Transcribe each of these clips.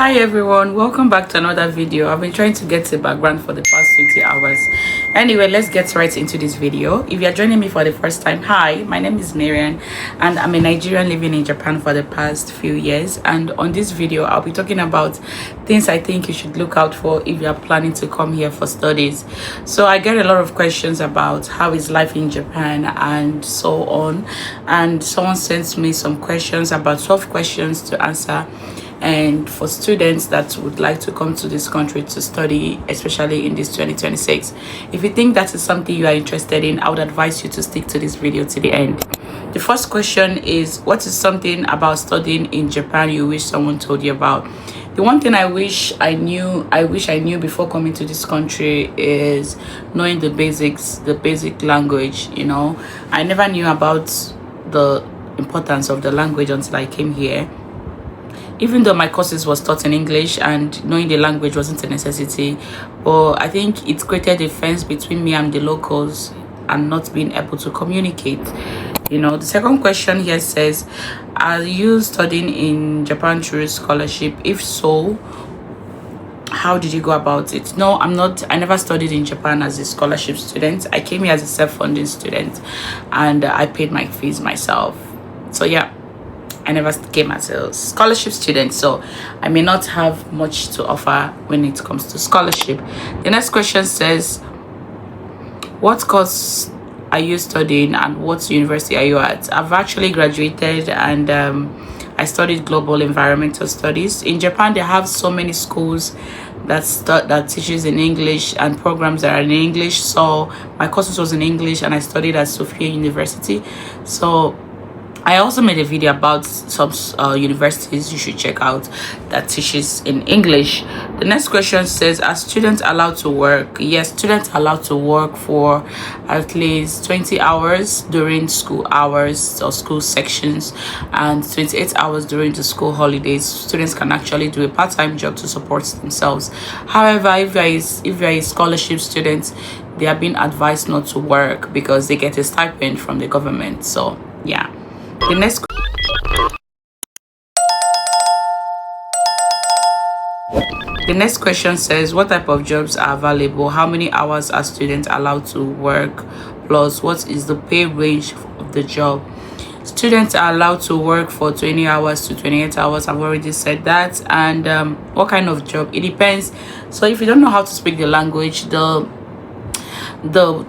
Hi everyone, welcome back to another video. I've been trying to get the background for the past 20 hours. Anyway, let's get right into this video. If you're joining me for the first time, hi, my name is Marian and I'm a Nigerian living in Japan for the past few years. And on this video, I'll be talking about things I think you should look out for if you're planning to come here for studies. So I get a lot of questions about how is life in Japan and so on. And someone sent me some questions, about 12 questions to answer, and for students that would like to come to this country to study, especially in this 2026. If you think that is something you are interested in, I would advise you to stick to this video to the end. The first question is, what is something about studying in Japan you wish someone told you about? The one thing I wish I knew before coming to this country is knowing the basics, the basic language. I never knew about the importance of the language until I came here. Even though my courses was taught in English and knowing the language wasn't a necessity, but I think it created a fence between me and the locals and not being able to communicate. The second question here says, are you studying in Japan through scholarship? If so, how did you go about it? No, I'm not. I never studied in Japan as a scholarship student. I came here as a self-funding student and I paid my fees myself. So yeah, I never came as a scholarship student, so I may not have much to offer when it comes to scholarship. The next question says, what course are you studying and what university are you at? I've actually graduated and I studied global environmental studies. In Japan, they have so many schools that teaches in English and programs that are in English. So my courses was in English and I studied at Sophia University. So I also made a video about some universities you should check out that teaches in English. The next question says, are students allowed to work? Yes, students are allowed to work for at least 20 hours during school hours or school sections and 28 hours during the school holidays. Students can actually do a part-time job to support themselves. However, if you're a scholarship student, they are being advised not to work because they get a stipend from the government. So yeah. The next question says, what type of jobs are available? How many hours are students allowed to work? Plus, what is the pay range of the job? Students are allowed to work for 20 hours to 28 hours. I've already said that. And what kind of job? It depends. So if you don't know how to speak the language, the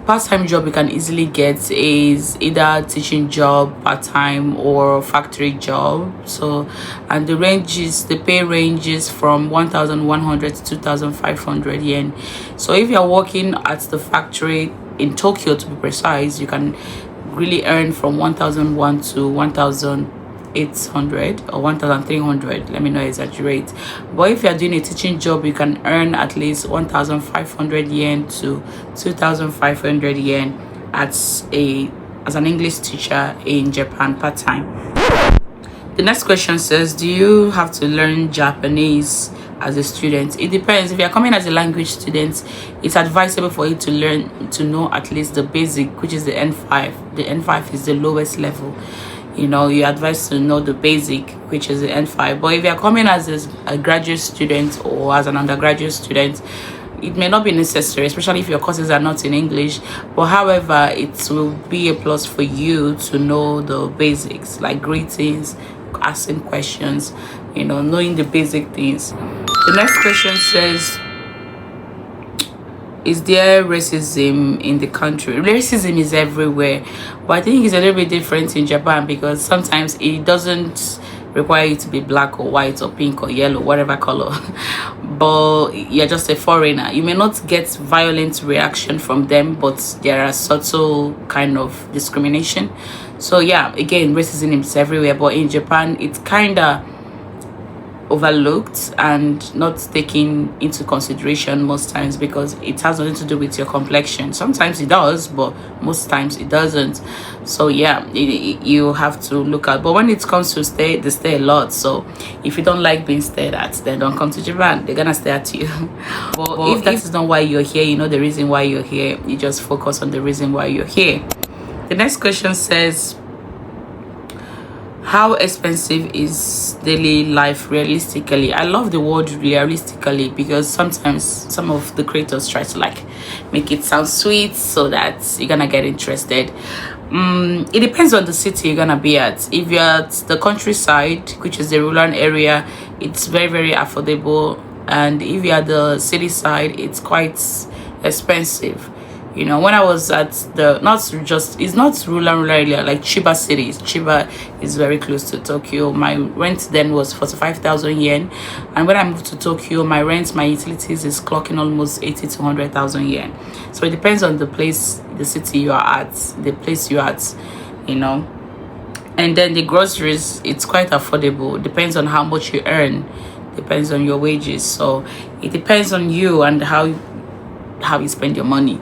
part-time job you can easily get is either teaching job, part-time, or factory job. So, and the pay ranges from 1,100 to 2,500 yen. So if you're working at the factory in Tokyo, to be precise, you can really earn from 1,001 to 1,800 or 1,300. Let me not exaggerate. But if you're doing a teaching job, you can earn at least 1,500 yen to 2,500 yen as an English teacher in Japan part-time. The next question says, do you have to learn Japanese as a student? It depends. If you're coming as a language student, it's advisable for you to know at least the basic, which is the N5. The N5 is the lowest level. You're advised to know the basic, which is the N5. But if you're coming as a graduate student or as an undergraduate student, it may not be necessary, especially if your courses are not in English. But however, it will be a plus for you to know the basics, like greetings, asking questions, knowing the basic things. The next question says, is there racism in the country? Racism is everywhere, but I think it's a little bit different in Japan because sometimes it doesn't require you to be black or white or pink or yellow, whatever color, but you're just a foreigner. You may not get violent reaction from them, but there are subtle kind of discrimination. So yeah, again, racism is everywhere, but in Japan it's kind of overlooked and not taken into consideration most times because it has nothing to do with your complexion. Sometimes it does, but most times it doesn't. So yeah, you have to look at. But when it comes to stay, they stay a lot. So if you don't like being stared at, then don't come to Japan. They're gonna stare at you. But if that is not why you're here, the reason why you're here, you just focus on the reason why you're here. The next question says, How expensive is daily life realistically? I love the word realistically because sometimes some of the creators try to like make it sound sweet so that you're gonna get interested. It depends on the city you're gonna be at. If you're at the countryside, which is the rural area, it's very very affordable, and if you're at the city side, it's quite expensive. You know, when I was at the, not just, it's not rural area, like Chiba city. Chiba is very close to Tokyo. My rent then was 45,000 yen, and when I moved to Tokyo, my rent, my utilities is clocking almost 80 to 100,000 yen. So it depends on the place, the city you are at, the place you're at, you know. And then the groceries, it's quite affordable. Depends on how much you earn, depends on your wages. So it depends on you and how you spend your money,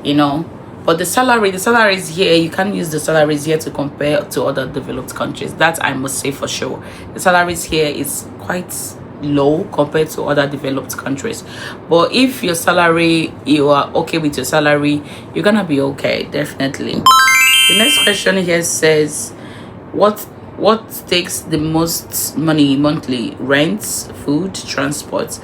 you know. But the salaries here, you can't use the salaries here to compare to other developed countries. That I must say for sure. The salaries here is quite low compared to other developed countries. But if your salary, you are okay with your salary, you're gonna be okay, definitely. The next question here says, what takes the most money monthly? Rents, food, transport.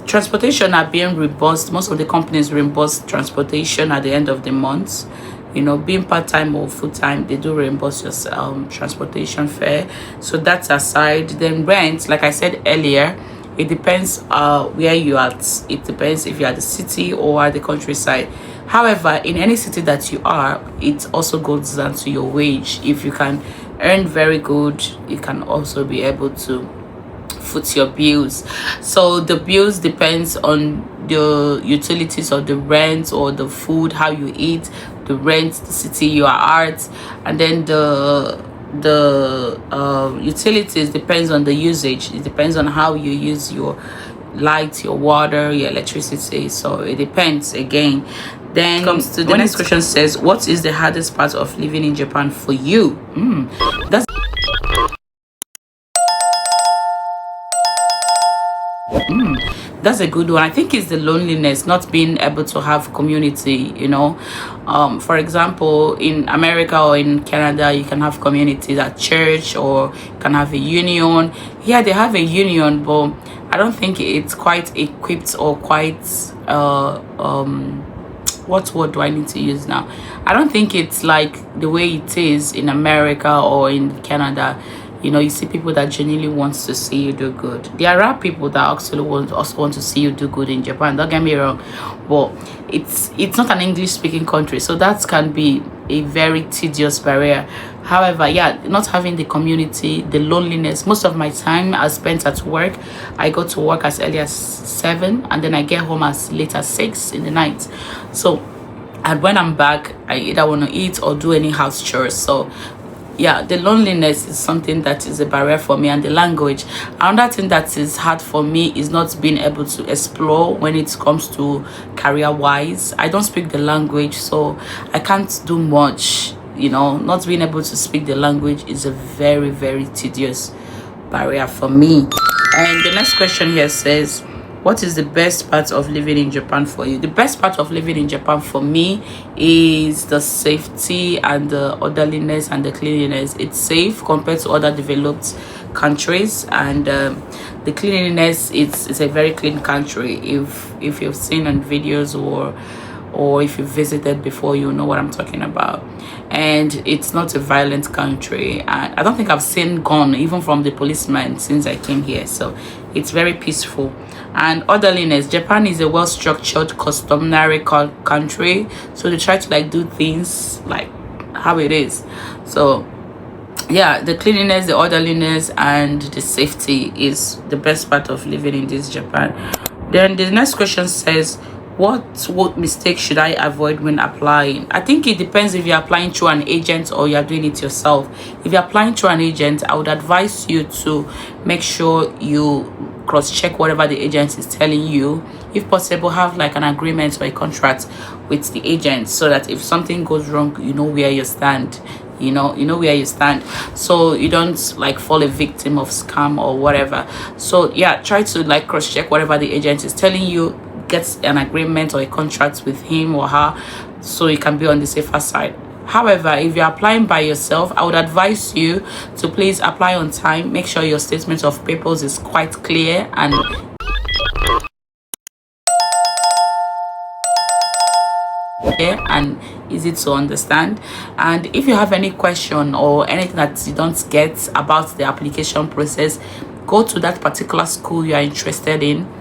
Transportation are being reimbursed. Most of the companies reimburse transportation at the end of the month. You know, being part-time or full-time, they do reimburse your transportation fare. So that's aside. Then rent, like I said earlier, it depends where you are at. It depends if you're at the city or at the countryside. However, in any city that you are, it also goes down to your wage. If you can earn very good, you can also be able to foot your bills. So the bills depends on the utilities or the rent or the food, how you eat, the rent, the city you are at, and then the utilities depends on the usage. It depends on how you use your light, your water, your electricity. So it depends again. Then comes to the next question says, what is the hardest part of living in Japan for you? That's a good one. I think it's the loneliness, not being able to have community, you know. For example, in America or in Canada, you can have communities at church or can have a union. Here they have a union, but I don't think it's quite equipped or quite what word do I need to use now? I don't think it's like the way it is in America or in Canada. You know, you see people that genuinely wants to see you do good. There are people that actually also want to see you do good in Japan. Don't get me wrong, but it's not an English speaking country, so that can be a very tedious barrier. However, yeah, not having the community, the loneliness. Most of my time I spent at work. I go to work as early as 7, and then I get home as late as 6 in the night. So, and when I'm back, I either want to eat or do any house chores. So yeah, the loneliness is something that is a barrier for me, and the language. Another thing that is hard for me is not being able to explore when it comes to career wise. I don't speak the language, so I can't do much. You know, not being able to speak the language is a very very tedious barrier for me. And the next question here says, what is the best part of living in Japan for you? The best part of living in Japan for me is the safety and the orderliness and the cleanliness. It's safe compared to other developed countries, and the cleanliness, it's a very clean country. If you've seen on videos or if you visited before, you know what I'm talking about. And it's not a violent country, and I don't think I've seen gun even from the policeman since I came here. So it's very peaceful. And orderliness, Japan is a well-structured customary country, so they try to like do things like how it is. So yeah, the cleanliness, the orderliness, and the safety is the best part of living in this Japan. Then the next question says, what mistake should I avoid when applying? I think it depends if you're applying through an agent or you're doing it yourself. If you're applying through an agent, I would advise you to make sure you cross-check whatever the agent is telling you. If possible, have like an agreement or a contract with the agent so that if something goes wrong, you know where you stand. You know where you stand, so you don't like fall a victim of scam or whatever. So yeah, try to like cross-check whatever the agent is telling you. Get an agreement or a contract with him or her so you can be on the safer side. However, if you're applying by yourself, I would advise you to please apply on time. Make sure your statement of papers is quite clear and easy to understand. And if you have any question or anything that you don't get about the application process, go to that particular school you are interested in.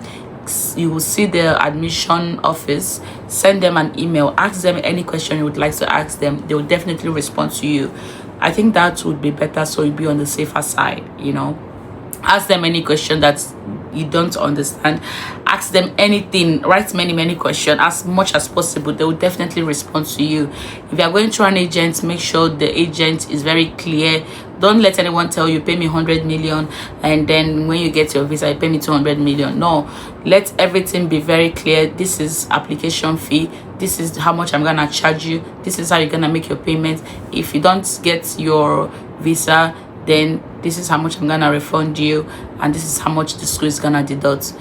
You will see the admission office, send them an email, ask them any question you would like to ask them. They will definitely respond to you. I think that would be better, so you'll be on the safer side. Ask them any question that you don't understand. Ask them anything. Write many questions, as much as possible. They will definitely respond to you. If you are going through an agent, make sure the agent is very clear. Don't let anyone tell you pay me 100 million and then when you get your visa you pay me 200 million. No, let everything be very clear. This is application fee, this is how much I'm gonna charge you, this is how you're gonna make your payment. If you don't get your visa, then this is how much I'm gonna refund you, and this is how much the school is gonna deduct.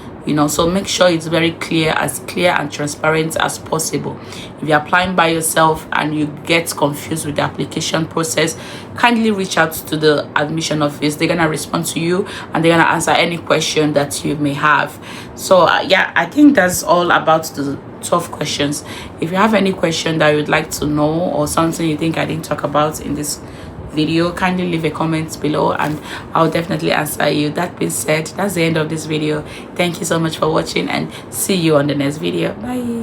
So make sure it's very clear and transparent as possible. If you're applying by yourself and you get confused with the application process, kindly reach out to the admission office. They're gonna respond to you and they're gonna answer any question that you may have. So yeah, I think that's all about the 12 questions. If you have any question that you'd like to know or something you think I didn't talk about in this video, kindly leave a comment below and I'll definitely answer you. That being said, that's the end of this video. Thank you so much for watching and see you on the next video. Bye.